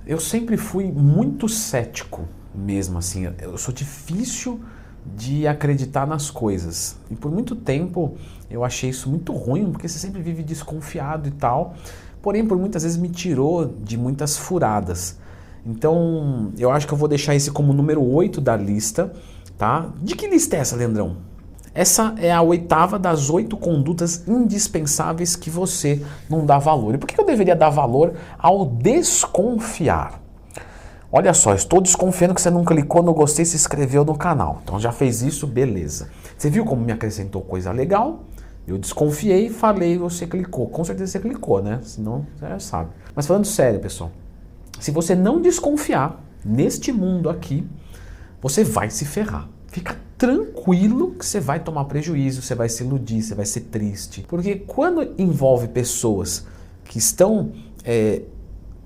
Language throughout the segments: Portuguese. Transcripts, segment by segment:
Eu sempre fui muito cético mesmo, assim. Eu sou difícil de acreditar nas coisas. E por muito tempo eu achei isso muito ruim, porque você sempre vive desconfiado e tal. Porém, por muitas vezes me tirou de muitas furadas. Então, eu acho que eu vou deixar esse como número 8 da lista, tá? De que lista é essa, Leandrão? Essa é a 8ª das 8 condutas indispensáveis que você não dá valor. E por que eu deveria dar valor ao desconfiar? Olha só, estou desconfiando que você não clicou no gostei e se inscreveu no canal. Então já fez isso, beleza. Você viu como me acrescentou coisa legal? Eu desconfiei, falei, você clicou. Com certeza você clicou, né? Senão você já sabe. Mas falando sério, pessoal, se você não desconfiar neste mundo aqui, você vai se ferrar. Fica tranquilo que você vai tomar prejuízo, você vai se iludir, você vai ser triste. Porque quando envolve pessoas que estão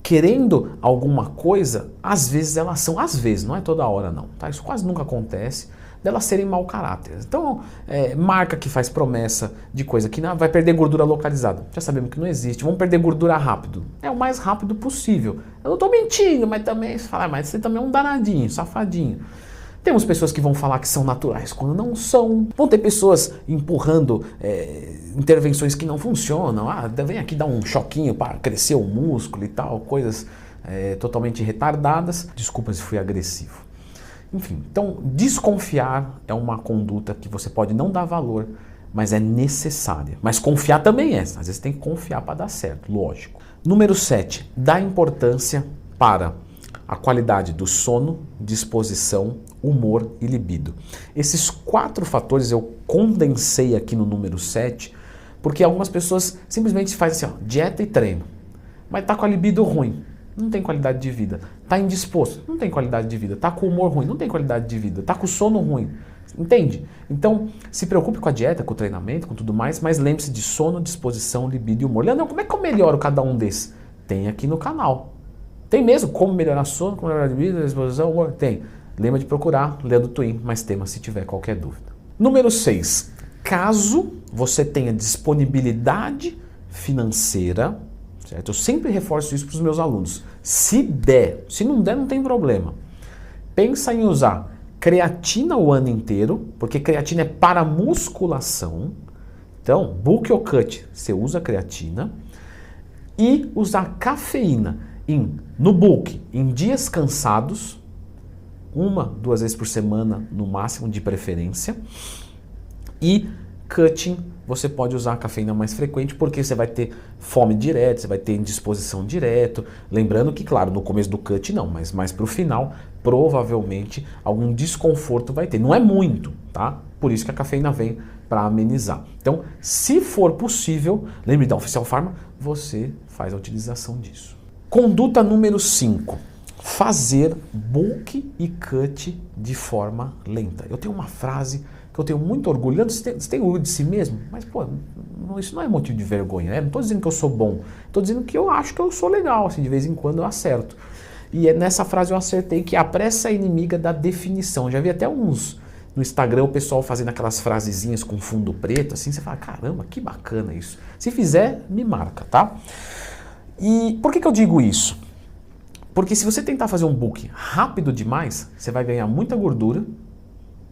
querendo alguma coisa, às vezes elas são, às vezes, não é toda hora não, tá? Isso quase nunca acontece, delas serem mau caráter. Então, marca que faz promessa de coisa que não vai perder gordura localizada. Já sabemos que não existe. Vamos perder gordura rápido. É o mais rápido possível. Eu não estou mentindo, mas também você fala, mas você também é um danadinho, safadinho. Temos pessoas que vão falar que são naturais quando não são. Vão ter pessoas empurrando intervenções que não funcionam. Ah, vem aqui dar um choquinho para crescer o músculo e tal. Coisas totalmente retardadas. Desculpa se fui agressivo. Enfim, então desconfiar é uma conduta que você pode não dar valor, mas é necessária. Mas confiar também é. Às vezes tem que confiar para dar certo, lógico. Número 7. Dá importância para a qualidade do sono, disposição, humor e libido. Esses 4 fatores eu condensei aqui no número 7, porque algumas pessoas simplesmente fazem assim, ó, dieta e treino, mas tá com a libido ruim, não tem qualidade de vida. Tá indisposto, não tem qualidade de vida. Tá com o humor ruim, não tem qualidade de vida. Tá com o sono ruim, entende? Então, se preocupe com a dieta, com o treinamento, com tudo mais, mas lembre-se de sono, disposição, libido e humor. Leandro, como é que eu melhoro cada um desses? Tem aqui no canal. Tem mesmo como melhorar sono, como melhorar a vida, disposição, humor? Tem. Lembra de procurar, Leandro Twin, mais tema se tiver qualquer dúvida. Número 6. Caso você tenha disponibilidade financeira, certo? Eu sempre reforço isso para os meus alunos. Se der, se não der, não tem problema. Pensa em usar creatina o ano inteiro, porque creatina é para musculação. Então, bulk ou cut, você usa creatina. E usar cafeína no bulk, em dias cansados, 1-2 vezes por semana no máximo, de preferência. E cutting, você pode usar a cafeína mais frequente, porque você vai ter fome direto, você vai ter indisposição direto. Lembrando que, claro, no começo do cut não, mas mais para o final, provavelmente algum desconforto vai ter. Não é muito, tá? Por isso que a cafeína vem para amenizar. Então, se for possível, lembre da Oficial Pharma, você faz a utilização disso. Conduta número 5. Fazer bulk e cut de forma lenta. Eu tenho uma frase que eu tenho muito orgulho. Você tem orgulho de si mesmo? Mas, pô, isso não é motivo de vergonha, né? Não estou dizendo que eu sou bom. Estou dizendo que eu acho que eu sou legal. Assim, de vez em quando eu acerto. E nessa frase eu acertei que a pressa é inimiga da definição. Já vi até uns no Instagram o pessoal fazendo aquelas frasezinhas com fundo preto. Assim, você fala, caramba, que bacana isso. Se fizer, me marca, tá? E por que eu digo isso? Porque se você tentar fazer um bulk rápido demais, você vai ganhar muita gordura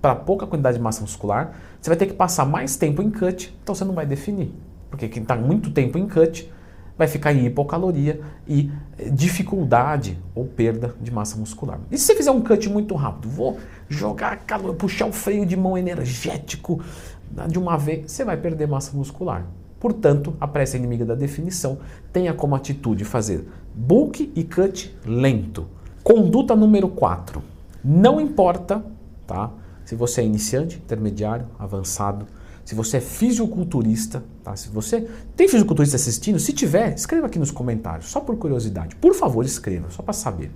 para pouca quantidade de massa muscular, você vai ter que passar mais tempo em cut, então você não vai definir. Porque quem está muito tempo em cut vai ficar em hipocaloria e dificuldade ou perda de massa muscular. E se você fizer um cut muito rápido, vou jogar calor, puxar o freio de mão energético de uma vez, você vai perder massa muscular. Portanto, a pressa é inimiga da definição. Tenha como atitude fazer bulk e cut lento. Conduta número 4. Não importa, tá? Se você é iniciante, intermediário, avançado, se você é fisiculturista, tá? Se você tem fisiculturista assistindo, se tiver, escreva aqui nos comentários, só por curiosidade. Por favor, escreva, só para saber.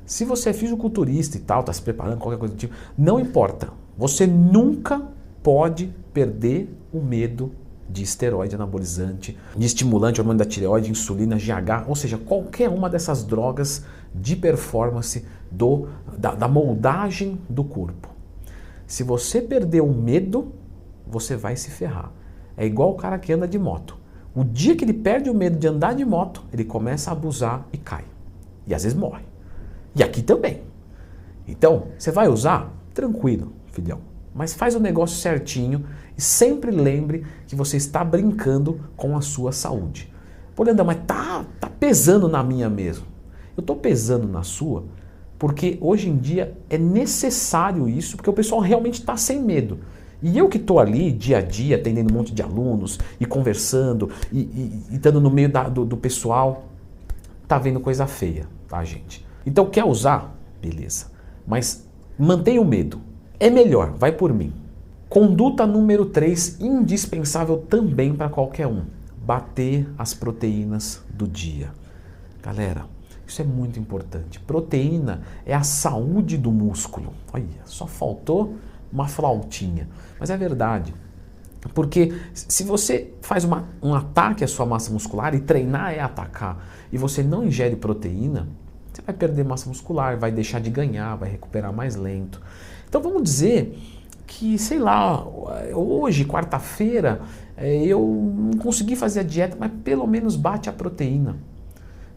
Se você é fisiculturista e tal, está se preparando, qualquer coisa do tipo, não importa. Você nunca pode perder o medo de esteroide anabolizante, de estimulante, hormônio da tireoide, insulina, GH, ou seja, qualquer uma dessas drogas de performance da moldagem do corpo. Se você perder o medo, você vai se ferrar. É igual o cara que anda de moto. O dia que ele perde o medo de andar de moto, ele começa a abusar e cai. E às vezes morre. E aqui também. Então, você vai usar? Tranquilo, filhão. Mas faz o negócio certinho e sempre lembre que você está brincando com a sua saúde. Pô, Leandrão, mas tá pesando na minha mesmo. Eu estou pesando na sua porque hoje em dia é necessário isso, porque o pessoal realmente está sem medo. E eu que estou ali dia a dia, atendendo um monte de alunos e conversando e estando no meio do pessoal, tá vendo coisa feia, tá, gente? Então quer usar? Beleza. Mas mantenha o medo. É melhor, vai por mim. Conduta número 3, indispensável também para qualquer um. Bater as proteínas do dia. Galera, isso é muito importante. Proteína é a saúde do músculo. Olha, só faltou uma flautinha. Mas é verdade. Porque se você faz um ataque à sua massa muscular, e treinar é atacar, e você não ingere proteína, você vai perder massa muscular, vai deixar de ganhar, vai recuperar mais lento. Então vamos dizer que, sei lá, hoje, quarta-feira, eu não consegui fazer a dieta, mas pelo menos bate a proteína.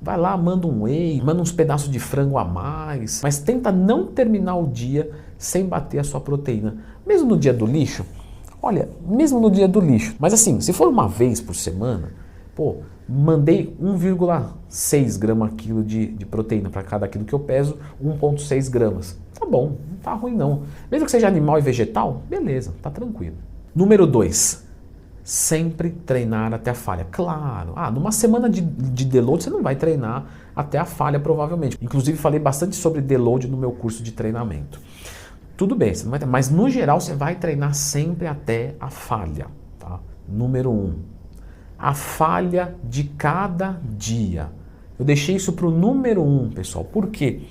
Vai lá, manda um whey, manda uns pedaços de frango a mais, mas tenta não terminar o dia sem bater a sua proteína. Mesmo no dia do lixo, olha, mesmo no dia do lixo, mas assim, se for uma vez por semana, pô, mandei 1,6 grama quilo de proteína para cada quilo que eu peso, 1,6 gramas. Tá bom, não tá ruim não. Mesmo que seja animal e vegetal, beleza, tá tranquilo. Número 2. Sempre treinar até a falha. Claro, numa semana de deload você não vai treinar até a falha provavelmente. Inclusive falei bastante sobre deload no meu curso de treinamento. Tudo bem, você não vai treinar, mas no geral você vai treinar sempre até a falha. Tá? Número 1. A falha de cada dia. Eu deixei isso para o número 1, pessoal. Por quê?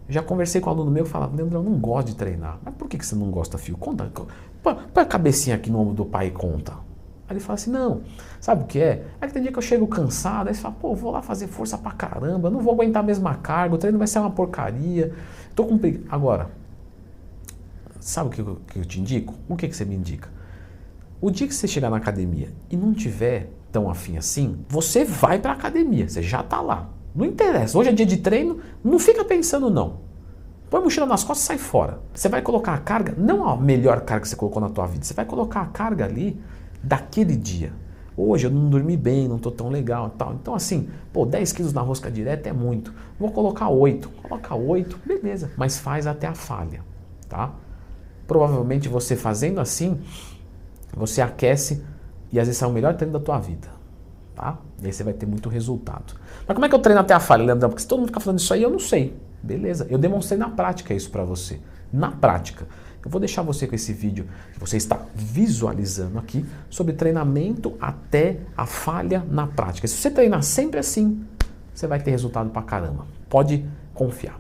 Já conversei com um aluno meu que falava, Leandro, eu não gosto de treinar. Mas por que você não gosta, filho? Conta, põe a cabecinha aqui no ombro do pai e conta. Aí ele fala assim, não, sabe o que é? É que tem dia que eu chego cansado, aí você fala, pô, vou lá fazer força pra caramba, não vou aguentar a mesma carga, o treino vai ser uma porcaria, tô com preguiça. Agora, sabe o que eu te indico? O que você me indica? O dia que você chegar na academia e não tiver tão afim assim, você vai pra academia, você já tá lá. Não interessa, hoje é dia de treino, não fica pensando não. Põe a mochila nas costas e sai fora. Você vai colocar a carga, não a melhor carga que você colocou na tua vida, você vai colocar a carga ali daquele dia. Hoje eu não dormi bem, não tô tão legal e tal. Então assim, pô, 10 quilos na rosca direta é muito. Vou colocar 8. Coloca 8, beleza. Mas faz até a falha, tá? Provavelmente você fazendo assim, você aquece e às vezes é o melhor treino da tua vida, tá? E aí você vai ter muito resultado. Mas como é que eu treino até a falha, Leandrão? Porque se todo mundo ficar falando isso aí, eu não sei. Beleza, eu demonstrei na prática isso pra você. Na prática. Eu vou deixar você com esse vídeo que você está visualizando aqui sobre treinamento até a falha na prática. Se você treinar sempre assim, você vai ter resultado pra caramba. Pode confiar.